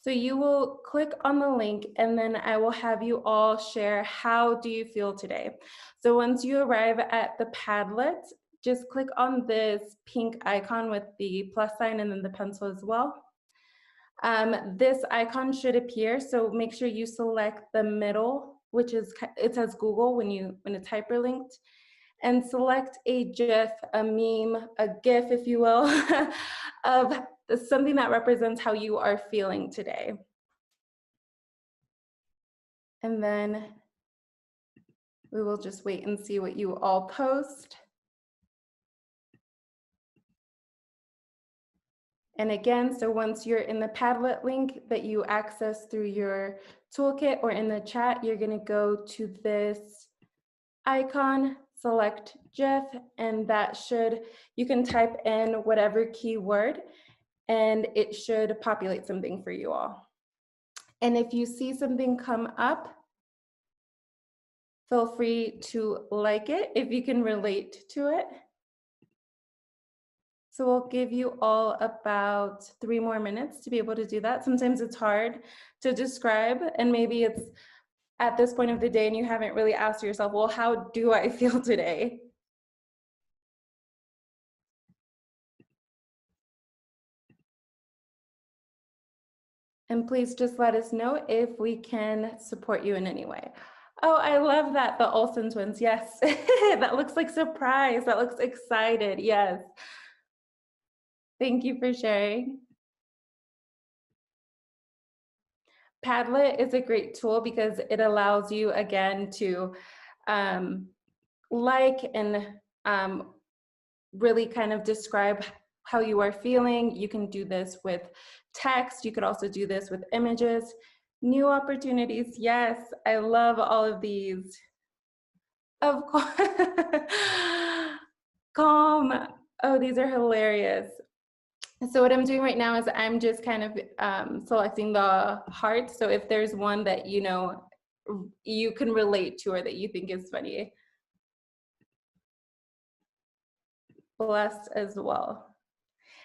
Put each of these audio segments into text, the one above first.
So you will click on the link and then I will have you all share how do you feel today. So once you arrive at the Padlet, just click on this pink icon with the plus sign and then the pencil as well. This icon should appear, so make sure you select the middle, which is, it says Google when it's hyperlinked, and select a GIF, a meme, a GIF, if you will, of something that represents how you are feeling today. And then we will just wait and see what you all post. And again, so once you're in the Padlet link that you access through your toolkit or in the chat, you're gonna go to this icon, select GIF, and that you can type in whatever keyword and it should populate something for you all. And if you see something come up, feel free to like it if you can relate to it. So we'll give you all about 3 more minutes to be able to do that. Sometimes it's hard to describe, and maybe it's at this point of the day and you haven't really asked yourself, well, how do I feel today? And please just let us know if we can support you in any way. Oh, I love that, the Olsen twins, yes. That looks like surprise, that looks excited, yes. Thank you for sharing. Padlet is a great tool because it allows you, again, to like and really kind of describe how you are feeling. You can do this with text. You could also do this with images. New opportunities, yes, I love all of these. Of course. Calm. Oh, these are hilarious. So what I'm doing right now is I'm just kind of selecting the heart. So if there's one that you can relate to or that you think is funny. Blessed as well.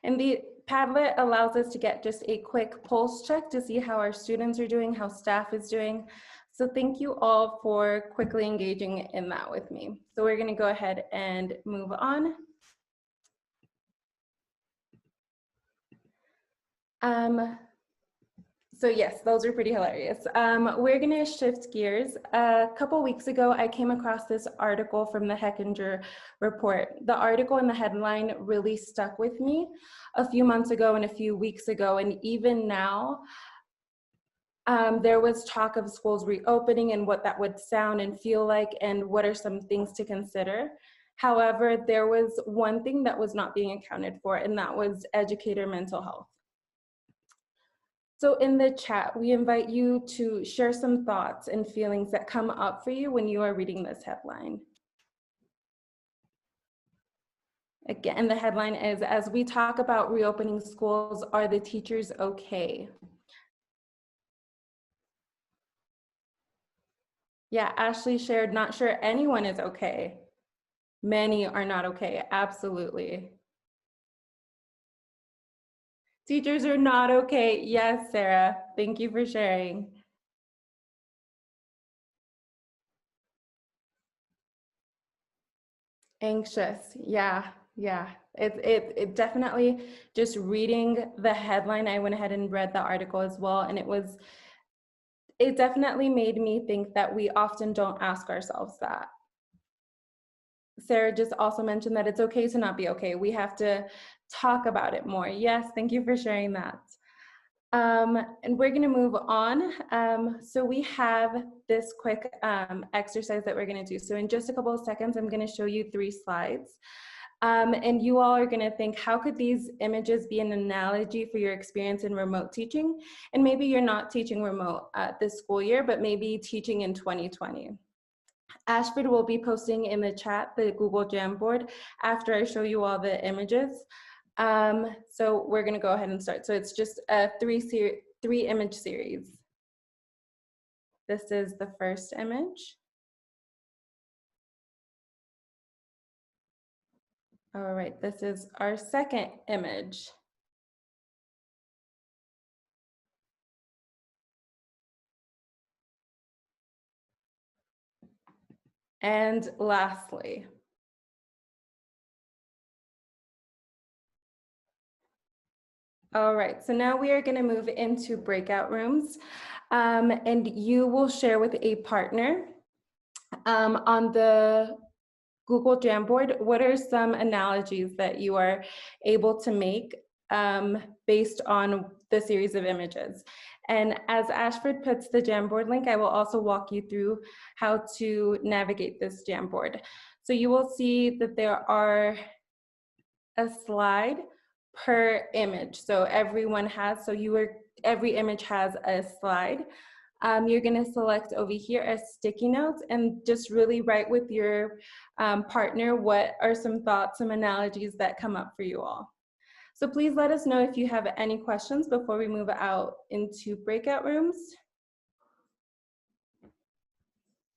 And the Padlet allows us to get just a quick pulse check to see how our students are doing, how staff is doing. So thank you all for quickly engaging in that with me. So we're going to go ahead and move on. So yes, those are pretty hilarious. We're gonna shift gears. A couple weeks ago, I came across this article from the Hechinger report. The article and the headline really stuck with me a few months ago and a few weeks ago, and even now, there was talk of schools reopening and what that would sound and feel like and what are some things to consider. However, there was one thing that was not being accounted for, and that was educator mental health. So in the chat, we invite you to share some thoughts and feelings that come up for you when you are reading this headline. Again, the headline is, as we talk about reopening schools, are the teachers okay? Yeah, Ashley shared, not sure anyone is okay. Many are not okay, absolutely. Teachers are not okay. Yes, Sarah, thank you for sharing. Anxious, yeah. It definitely, just reading the headline, I went ahead and read the article as well, and it definitely made me think that we often don't ask ourselves that. Sarah just also mentioned that it's okay to not be okay. We have to talk about it more. Yes, thank you for sharing that. And we're gonna move on. So we have this quick exercise that we're gonna do. So in just a couple of seconds, I'm gonna show you 3 slides. And you all are gonna think, how could these images be an analogy for your experience in remote teaching? And maybe you're not teaching remote this school year, but maybe teaching in 2020. Ashford will be posting in the chat the Google Jamboard after I show you all the images. So we're gonna go ahead and start. So it's just a 3 image series. This is the first image. All right, this is our second image. And lastly, all right, so now we are going to move into breakout rooms, and you will share with a partner on the Google Jamboard. What are some analogies that you are able to make based on the series of images? And as Ashford puts the Jamboard link, I will also walk you through how to navigate this Jamboard. So you will see that there are a slide per image. So everyone has, every image has a slide. You're gonna select over here as sticky notes and just really write with your partner what are some thoughts, some analogies that come up for you all. So please let us know if you have any questions before we move out into breakout rooms.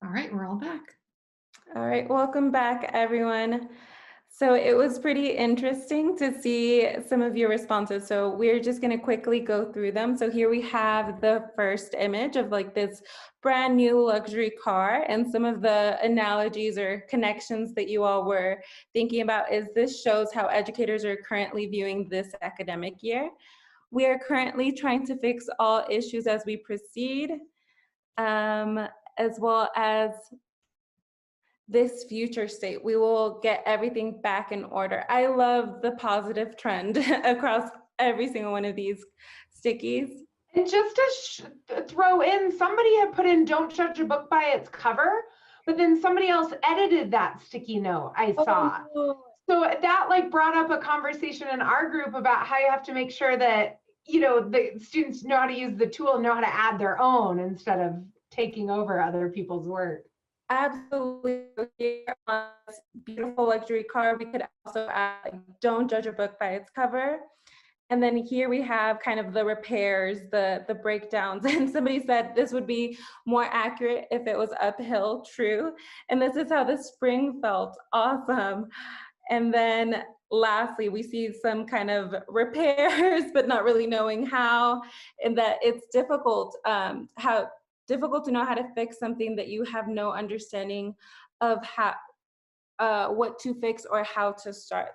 All right, we're all back. All right, welcome back, everyone. So it was pretty interesting to see some of your responses. So we're just going to quickly go through them. So here we have the first image of like this brand new luxury car, and some of the analogies or connections that you all were thinking about is this shows how educators are currently viewing this academic year. We are currently trying to fix all issues as we proceed, as well as this future state. We will get everything back in order. I love the positive trend across every single one of these stickies. And just to throw in, somebody had put in "don't judge a book by its cover," but then somebody else edited that sticky note I saw. Oh. So that like brought up a conversation in our group about how you have to make sure that, you know, the students know how to use the tool and know how to add their own instead of taking over other people's work. Absolutely. Here on this beautiful luxury car, we could also add like, don't judge a book by its cover. And then here we have kind of the repairs, the breakdowns. And somebody said this would be more accurate if it was uphill. True. And this is how the spring felt. Awesome. And then lastly, we see some kind of repairs, but not really knowing how, and that it's difficult, difficult to know how to fix something that you have no understanding of how, what to fix or how to start.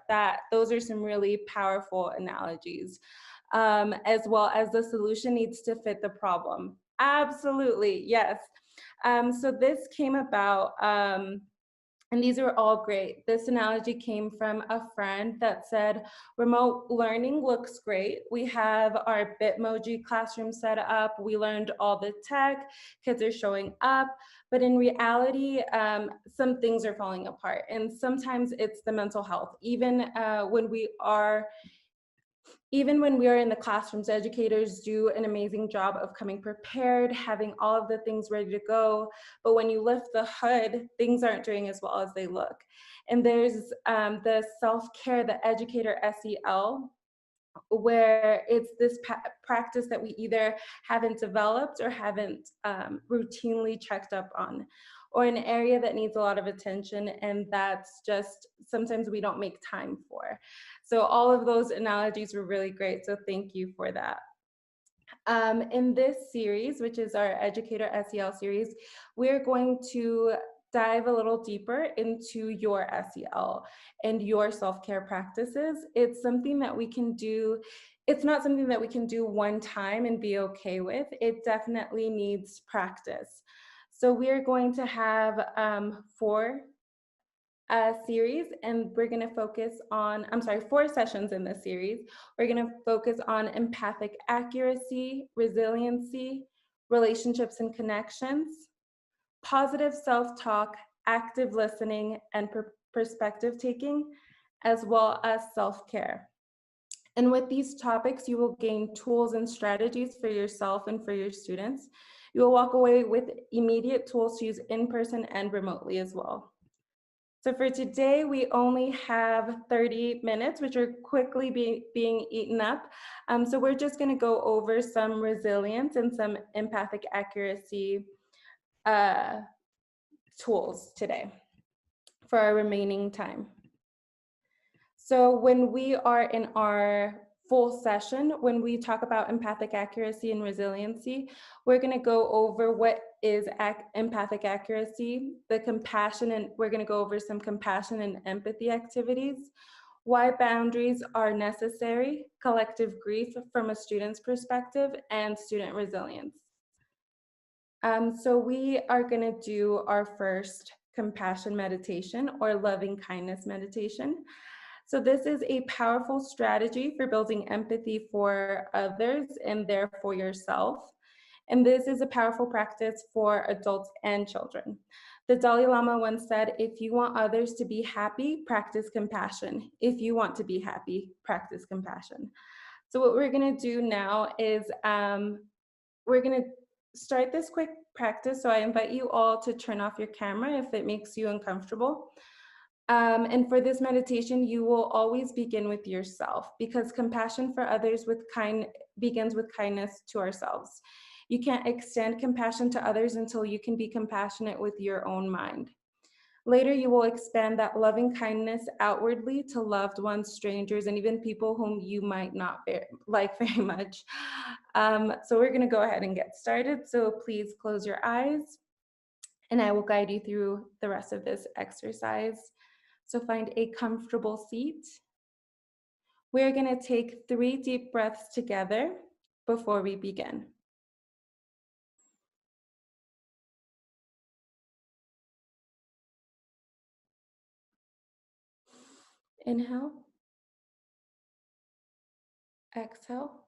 Those are some really powerful analogies, as well as the solution needs to fit the problem. Absolutely, yes. So this came about, and these are all great. This analogy came from a friend that said, remote learning looks great. We have our Bitmoji classroom set up. We learned all the tech, kids are showing up, but in reality, some things are falling apart. And sometimes it's the mental health. Even when we are in the classrooms, educators do an amazing job of coming prepared, having all of the things ready to go. But when you lift the hood, things aren't doing as well as they look. And there's the self-care, the educator SEL, where it's this practice that we either haven't developed or haven't routinely checked up on, or an area that needs a lot of attention, and that's just sometimes we don't make time for. So all of those analogies were really great, so thank you for that. In this series, which is our Educator SEL series, we're going to dive a little deeper into your SEL and your self-care practices. It's something that we can do. It's not something that we can do one time and be okay with. It definitely needs practice. So we're going to have 4 series, and we're going to focus on, 4 sessions in this series. We're going to focus on empathic accuracy, resiliency, relationships and connections, positive self-talk, active listening, and perspective taking, as well as self-care. And with these topics, you will gain tools and strategies for yourself and for your students. You will walk away with immediate tools to use in person and remotely as well. So for today, we only have 30 minutes, which are quickly being eaten up. So we're just gonna go over some resilience and some empathic accuracy tools today for our remaining time. So when we are in our full session, when we talk about empathic accuracy and resiliency, we're gonna go over what is empathic accuracy, the compassion, and we're going to go over some compassion and empathy activities, why boundaries are necessary, collective grief from a student's perspective, and student resilience. So we are going to do our first compassion meditation or loving kindness meditation. So this is a powerful strategy for building empathy for others and therefore yourself. And this is a powerful practice for adults and children. The Dalai Lama once said, if you want others to be happy, practice compassion. If you want to be happy, practice compassion. So what we're going to do now is we're going to start this quick practice. So I invite you all to turn off your camera if it makes you uncomfortable. And for this meditation, you will always begin with yourself, because compassion for others begins with kindness to ourselves. You can't extend compassion to others until you can be compassionate with your own mind. Later, you will expand that loving kindness outwardly to loved ones, strangers, and even people whom you might not like very much. So we're going to go ahead and get started. So please close your eyes, and I will guide you through the rest of this exercise. So find a comfortable seat. We're going to take 3 deep breaths together before we begin. Inhale. Exhale.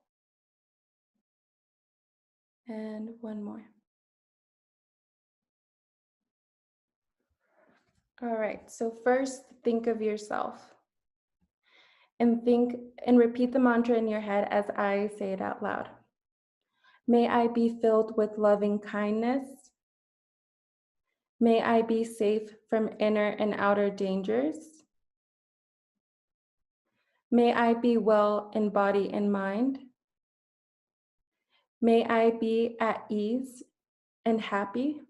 And one more. All right, so first think of yourself and repeat the mantra in your head as I say it out loud. May I be filled with loving kindness. May I be safe from inner and outer dangers. May I be well in body and mind. May I be at ease and happy.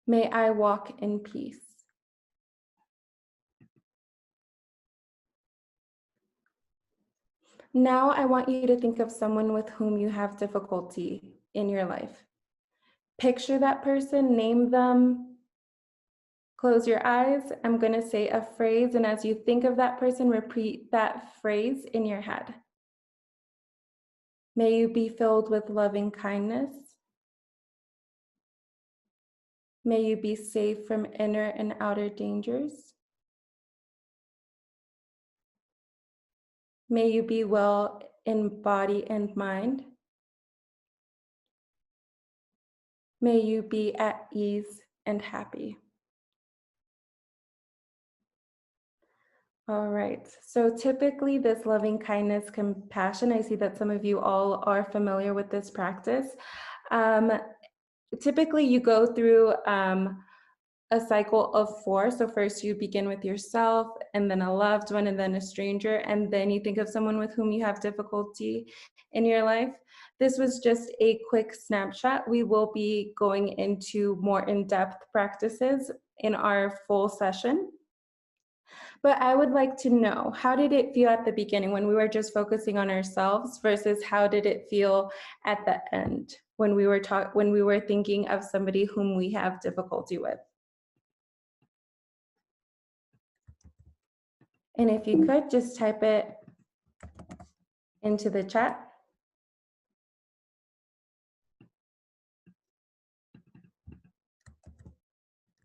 May I walk in peace. Now I want you to think of someone with whom you have difficulty in your life. Picture that person, name them, close your eyes. I'm going to say a phrase, and as you think of that person, repeat that phrase in your head. May you be filled with loving kindness. May you be safe from inner and outer dangers. May you be well in body and mind. May you be at ease and happy. All right, so typically this loving kindness, compassion, I see that some of you all are familiar with this practice. Typically you go through a cycle of 4. So first you begin with yourself, and then a loved one, and then a stranger, and then you think of someone with whom you have difficulty in your life. This was just a quick snapshot. We will be going into more in-depth practices in our full session. But I would like to know, how did it feel at the beginning when we were just focusing on ourselves versus how did it feel at the end when we were thinking of somebody whom we have difficulty with? And if you could just type it into the chat.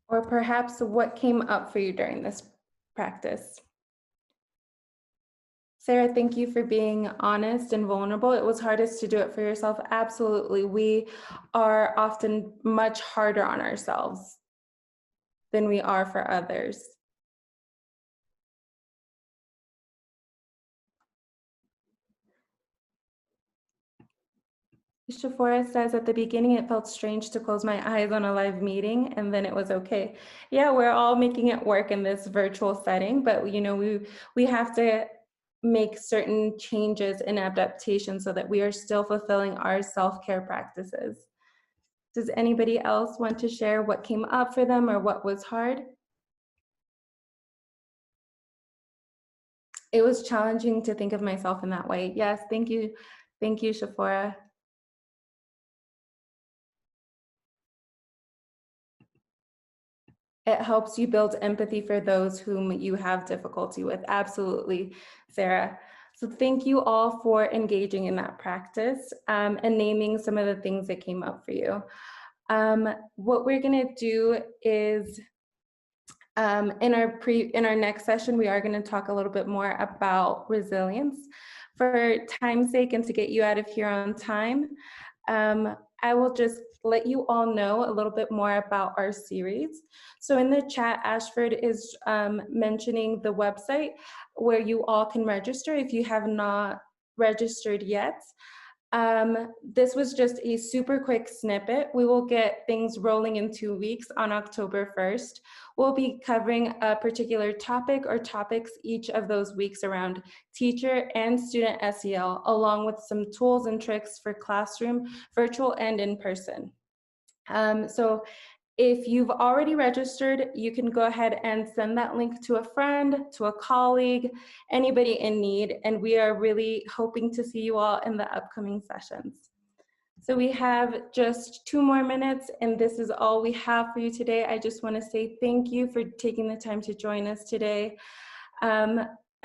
Or perhaps what came up for you during this practice. Sarah, thank you for being honest and vulnerable. It was hardest to do it for yourself. Absolutely. We are often much harder on ourselves than we are for others. Shafora says, at the beginning, it felt strange to close my eyes on a live meeting, and then it was okay. Yeah, we're all making it work in this virtual setting, but we have to make certain changes and adaptations so that we are still fulfilling our self-care practices. Does anybody else want to share what came up for them or what was hard? It was challenging to think of myself in that way. Yes, thank you. Thank you, Shafora. It helps you build empathy for those whom you have difficulty with. Absolutely, Sarah. So thank you all for engaging in that practice and naming some of the things that came up for you. What we're going to do is in our next session, we are going to talk a little bit more about resilience. For time's sake and to get you out of here on time, I will just let you all know a little bit more about our series. So in the chat, Ashford is mentioning the website where you all can register if you have not registered yet. This was just a super quick snippet. We will get things rolling in 2 weeks on October 1st. We'll be covering a particular topic or topics each of those weeks around teacher and student SEL, along with some tools and tricks for classroom, virtual and in person. So if you've already registered, you can go ahead and send that link to a friend, to a colleague, anybody in need, and we are really hoping to see you all in the upcoming sessions. So we have just 2 more minutes, and this is all we have for you today. I just want to say thank you for taking the time to join us today.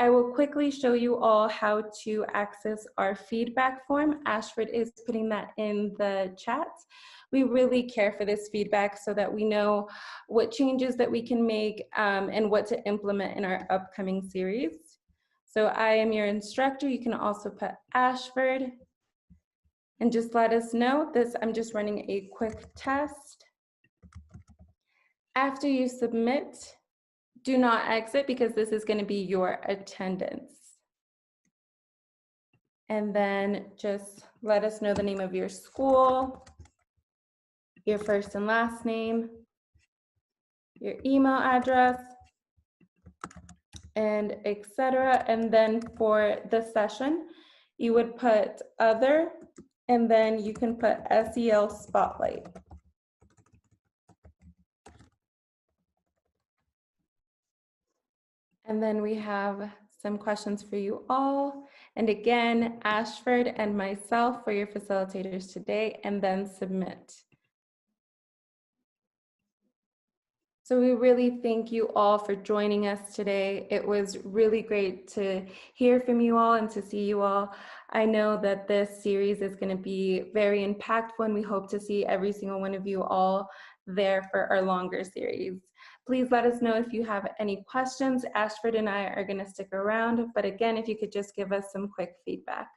I will quickly show you all how to access our feedback form. Ashford is putting that in the chat. We really care for this feedback so that we know what changes that we can make and what to implement in our upcoming series. So I am your instructor. You can also put Ashford and just let us know this. I'm just running a quick test. After you submit, do not exit because this is going to be your attendance. And then just let us know the name of your school, your first and last name, your email address, and etc. And then for the session, you would put other, and then you can put SEL Spotlight. And then we have some questions for you all. And again, Ashford and myself for your facilitators today, and then submit. So we really thank you all for joining us today. It was really great to hear from you all and to see you all. I know that this series is going to be very impactful, and we hope to see every single one of you all there for our longer series. Please let us know if you have any questions. Ashford and I are going to stick around, but again, if you could just give us some quick feedback.